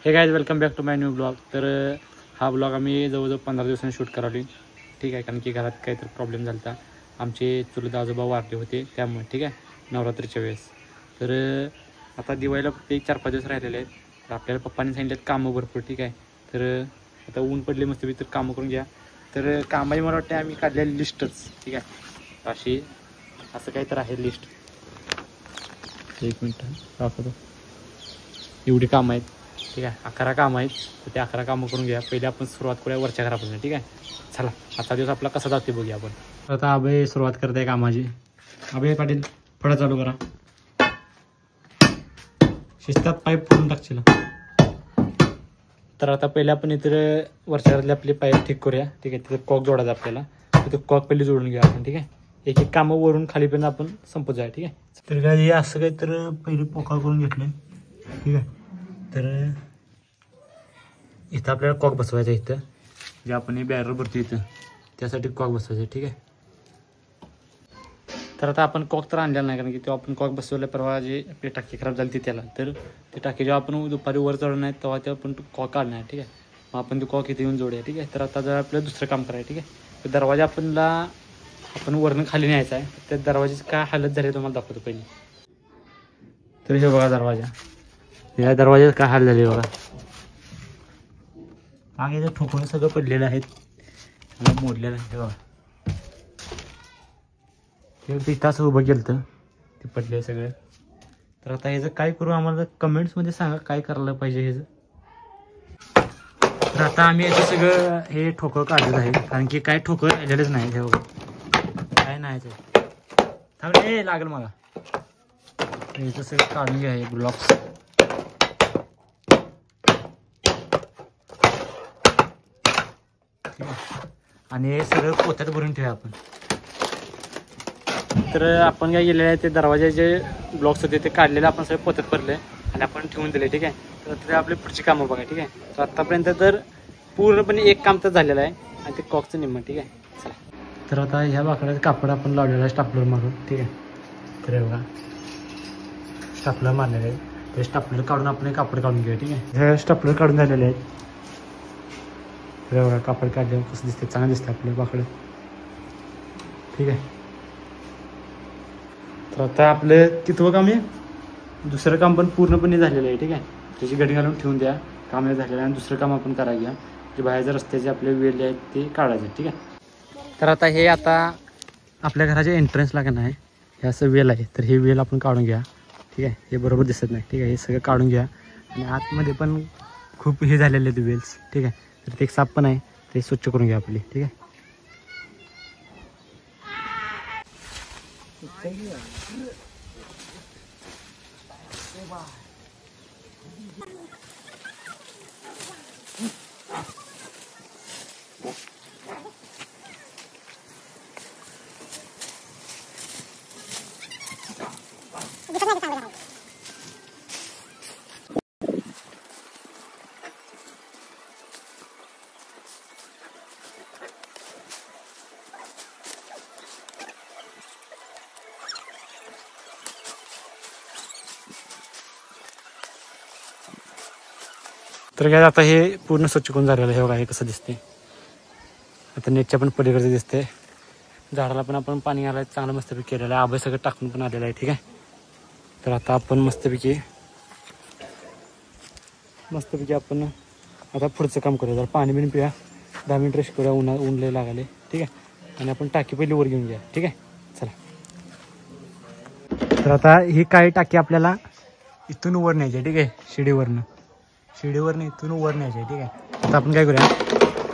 हे guys welcome back to my new blog. तर हा ब्लॉग आम्ही जवळजवळ 15 दिवसांनी शूट करावली. ठीक आहे, कारण की घरात काहीतरी प्रॉब्लेम झाला होता. आमचे चुलत आजोबा वारले होते त्यामुळे. ठीक आहे, नवरात्रीच्या वेळेस. तर आता दिवाळीला फक्त 4-5 दिवस राहिलेले आहेत. तर आपल्याला पप्पांनी सांगितलेत कामं भरपूर. ठीक आहे, तर आता ऊन पडले मस्तपैकी, तर कामं करून घ्या. तर कामाची मला वाटते आम्ही काढलेली लिस्टच. ठीक आहे, असं काही तर आहे लिस्ट. 1 मिनिट दाखवतो. एवढी कामं आहेत. ठीक आहे, 11 कामं आहेत. तर ते 11 कामं करून घ्या. पहिले आपण सुरुवात करूया वरच्या घरापासून. ठीक आहे, चला आजचा दिवस आपला कसा जाते बघूया आपण. आता अभय सुरुवात करत आहे कामाची. अभय पाटील फळा चालू करा. शिस्तात पाईप फोडून टाकशील. तर आता पहिले आपण इतर वरच्या घरातले आपली पाईप ठीक करूया. ठीक आहे, तिथं कॉक जोडायचा आपल्याला. तिथं कॉक पहिले जोडून घ्या आपण. ठीक आहे, एक एक कामं वरून खालीपर्यंत आपण संपत जाय. ठीक आहे, तर काय असं काही तर पहिले पोका करून घेतलं. ठीक आहे, तर इथं आपल्याला कॉक बसवायचं. इथं जे आपण हे बॅरल भरतो इथं, त्यासाठी कॉक बसवायचं. ठीक आहे, तर आता आपण कॉक तर आणलेला नाही, कारण की तेव्हा आपण कॉक बसवलं परवा जे आपली टाकी खराब झाली ती त्याला. तर ते टाकी जेव्हा आपण दुपारी वर चढवणार नाही तेव्हा ते आपण कॉक काढणार आहे. ठीक आहे, मग आपण ते कॉक इथे येऊन जोडूया. ठीक आहे, तर आता जर आपल्याला दुसरं काम करायचं. ठीक आहे, तर दरवाजा आपण वरनं खाली न्यायचा आहे. त्या दरवाजाची काय हालत झाली तुम्हाला दाखवतो पहिले. तर हे बघा दरवाजा, या दरवाजात काय हाल झाली बघा. मागे ठोकून सगळं पडलेलं आहेत, मोडलेलं आहे बघा. ते तास उभं केलं तर ते पडले सगळं. तर आता ह्याचं काय करू, आम्हाला कमेंट्समध्ये सांगा काय करायला पाहिजे ह्याचं. तर आता आम्ही याचं सगळं हे ठोकं काढलं आहे, कारण की काय ठोकं राहिलेलंच नाही. हे बघा काय नाही थांबले लागेल मला. याचं सगळं काढून घ्या हे ब्लॉक्स. आणि हे सगळं पोत्यात भरून ठेवूया आपण. तर आपण काय केलेलं आहे, ते दरवाजाचे ब्लॉक्स होते ते काढलेले आपण सगळे पोत्यात भरले आणि आपण ठेवून दिले. ठीक आहे, तर ते आपली पुढची कामं बघा. ठीक आहे, तर आत्तापर्यंत तर पूर्णपणे एक काम तर झालेलं आहे आणि ते कॉकचं निम्म. ठीक आहे, चला. तर आता ह्या बाकड्याचं कापड आपण लावलेलं आहे स्टापलर मारून. ठीक आहे, तर बघा स्टापलर मारलेलं आहे. ते स्टापलर काढून आपण हे कापड काढून घेऊया. ठीक आहे, हे स्टापलर काढून झालेले आहेत. तर बघा कापड काढल्यावर कसं दिसते, चांगलं दिसतं आपलं बाकडं. ठीक आहे, तर आता आपलं कितवं काम आहे, दुसरं काम पण पूर्णपणे झालेलं आहे. ठीक आहे, त्याची घडी घालून ठेवून द्या. काम हे झालेलं आहे आणि दुसरं काम आपण करायला घ्या. जे बाहेरच्या रस्त्याचे आपले वेल आहेत ते काढायचे. ठीक आहे, तर आता हे आपल्या घराच्या एंट्रन्सला का नाही हे असं वेल आहे, तर हे वेल आपण काढून घ्या. ठीक आहे, हे बरोबर दिसत नाही. ठीक आहे, हे सगळं काढून घ्या. आणि आतमध्ये पण खूप हे झालेले आहेत वेल्स. ठीक आहे, तर ते एक साप पण आहे, ते स्वच्छ करून घ्या आपली. ठीक आहे, तर काय आता हे पूर्ण स्वच्छ करून झालेलं आहे. बघा हे कसं दिसते. आता नेटच्या पण पलीकडचं दिसते. झाडाला पण आपण पाणी घालायला चांगलं मस्तपैकी केलेलं आहे. आभय सगळं टाकून पण आलेलं आहे. ठीक आहे, तर आता आपण मस्तपैकी आपण आता पुढचं काम करूया. जर पाणी बिणी पिऊया, 10 मिनिट रेस्ट करूया, ऊन लय लागाले. ठीक आहे, आणि आपण टाकी पहिली वर घेऊन घ्या. ठीक आहे, चला. तर आता ही काही टाकी आपल्याला इथून वर न्यायची आहे. ठीक आहे, शिडीवरनं इथून वर न्यायची आहे. ठीक आहे, आता आपण काय करूया,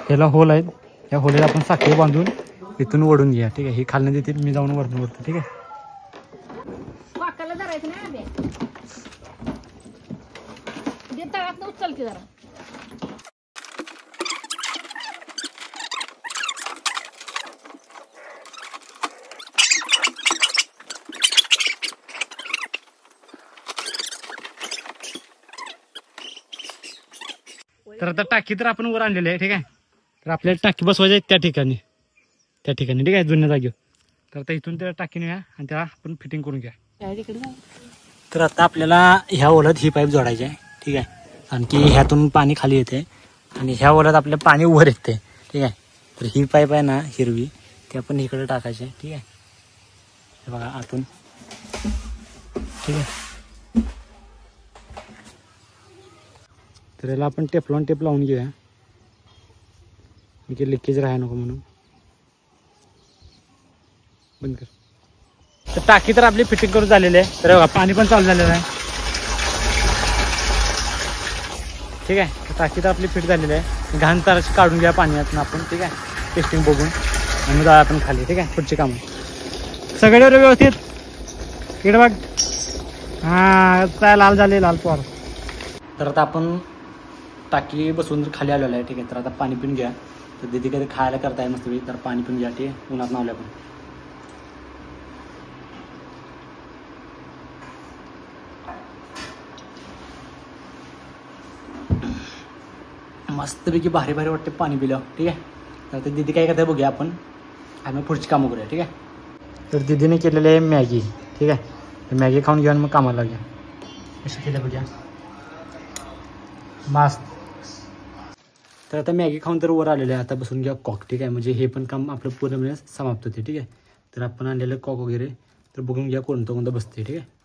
ह्याला होल आहेत, या होलीला आपण साखळी बांधून इथून ओढून घ्या. ठीक आहे, ही खालनं देते, मी जाऊन वरनं वरतो. ठीक आहे, उचल की जरा. तर आता टाकी तर आपण वर आणलेली आहे. ठीक आहे, तर आपल्याला टाकी बसवायची आहे त्या ठिकाणी. ठीक आहे, जुन्या जागेवर. तर आता इथून त्या टाकी न्या आणि त्याला आपण फिटिंग करून घ्या. तर आता आपल्याला ह्या ओढ्यात ही पाईप जोडायची आहे. ठीक आहे, आणखी ह्यातून पाणी खाली येते आणि ह्या ओलात आपलं पाणी वर येते. ठीक आहे. तर ही पाईप आहे ना हिरवी, ती आपण इकडे टाकायची. ठीक आहे. हे बघा आतून. ठीक आहे. तर याला आपण टेफ्लॉन टेप लावून घेऊया, म्हणजे लिकेज राहायला नको म्हणून. बंद कर. तर टाकी तर आपली फिटिंग करून झालेली आहे. तर बघा पाणी पण चालू झालेलं आहे. ठीक आहे. तर टाकी तर आपली फिट झालेली आहे. घाण ताराची काढून घ्या पाण्यातून आपण. ठीक आहे. टेस्टिंग बघून आणि जाऊया आपण खाली. ठीक आहे. पुढची कामं सगळे व्यवस्थित. इकडे बघ. हां लाल झाले, लाल पोर. तर आता आपण टाकी बसून खाली आलेलो आहे. ठीक आहे. तर आता पाणी पिऊन घ्या. तर दीदी कधी खायला करताय मस्त वेळी, तर पाणी पिऊन घ्या. ठीक आहे. उन्हात नावल्या पण मस्तपैकी भारी भारी वाटते पाणी पिलं. ठीक आहे. तर ते दीदी काय करताय बघूया आपण, आम्ही पुढची कामं करूया. ठीक आहे. तर दीदीने केलेलं आहे मॅगी. ठीक आहे. तर मॅगी खाऊन घेऊन मग कामाला लागूया. कशी केलं बघूया. मस्त. तर आता मॅगी खाऊन तर वर आलेलं आहे. आता बसून घ्या कॉक. ठीक आहे. म्हणजे हे पण काम आपलं पूर्णपणे समाप्त होते. ठीक आहे. तर आपण आणलेलं कॉक वगैरे तर बघून घ्या कोणतं कोणतं बसते. ठीक आहे.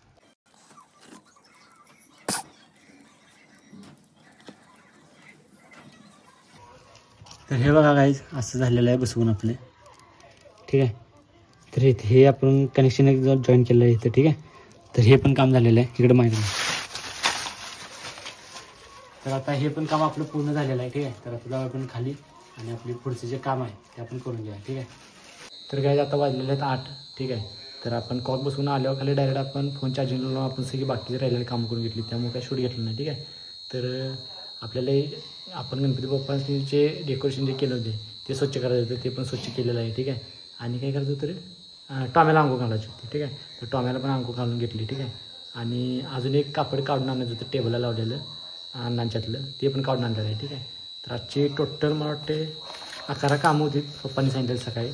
तर हे बघा गाईज असं झालेलं आहे बसवून आपले. ठीक आहे. तर हे आपण कनेक्शन एक जॉईन केलं आहे इथं. ठीक आहे. तर हे पण काम झालेलं आहे. इकडे माहिती नाही. तर आता हे पण काम आपलं पूर्ण झालेलं आहे. ठीक आहे. तर आता जाऊ आपण खाली आणि आपली पुढचे जे काम आहे ते आपण करून घ्या. ठीक आहे. तर गाईज आता वाजलेले आहेत 8. ठीक आहे. तर आपण कॉक बसून आल्यावर खाली डायरेक्ट आपण फोन चार्जिंग लावून आपण सगळी बाकीचे राहिलेले कामं करून घेतली, त्यामुळे काय शूट घेतलं नाही. ठीक आहे. तर आपल्याला आपण गणपती बाप्पांचे जे डेकोरेशन जे केलं होते ते स्वच्छ करायचं होतं, ते पण स्वच्छ केलेलं आहे. ठीक आहे. आणि काय करायचं होतं टॉम्याला अंघोळ घालायची होती. ठीक आहे. तर टॉम्याला पण अंघोळ घालून घेतली. ठीक आहे. आणि अजून एक कापड काढून आणायचं होतं टेबलला लावलेलं अण्णांच्यातलं, ते पण काढून आणलेलं आहे. ठीक आहे. तर आजची टोटल मला वाटते 11 कामं होती. पप्पांनी सांगितलं सकाळी.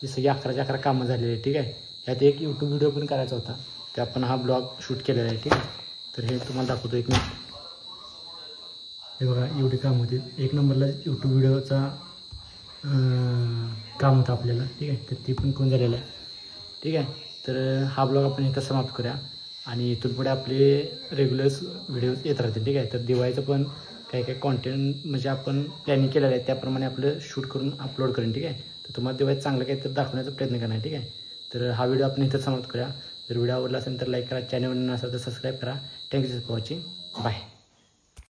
ही सगळी 11च्या 11 कामं झालेली आहे. ठीक आहे. यात एक यूट्यूब व्हिडिओ पण करायचा होता, ते आपण हा ब्लॉग शूट केलेला आहे. ठीक आहे. तर हे तुम्हाला दाखवतो एक मिनिट. हे बघा एवढे काम होते. 1 नंबरला यूट्यूब व्हिडिओचा काम होतं आपल्याला. ठीक आहे. तर ते पण करून झालेलं आहे. ठीक आहे. तर हा ब्लॉग आपण इथं समाप्त करूया आणि इथून पुढे आपले रेग्युलर्स व्हिडिओ येत राहतील. ठीक आहे. तर दिवाळीचं पण काही काही कॉन्टेंट म्हणजे आपण प्लॅनिंग केलेलं आहे त्याप्रमाणे आपलं शूट करून अपलोड करेन. ठीक आहे. तर तुम्हाला दिवाळीत चांगलं काही तर दाखवण्याचा प्रयत्न करणार. ठीक आहे. तर हा व्हिडिओ आपण इथं समाप्त करूया. जर व्हिडिओ आवडला असेल तर लाईक करा, चॅनलवर नसेल तर सबस्क्राईब करा. Thank you for watching. बाय.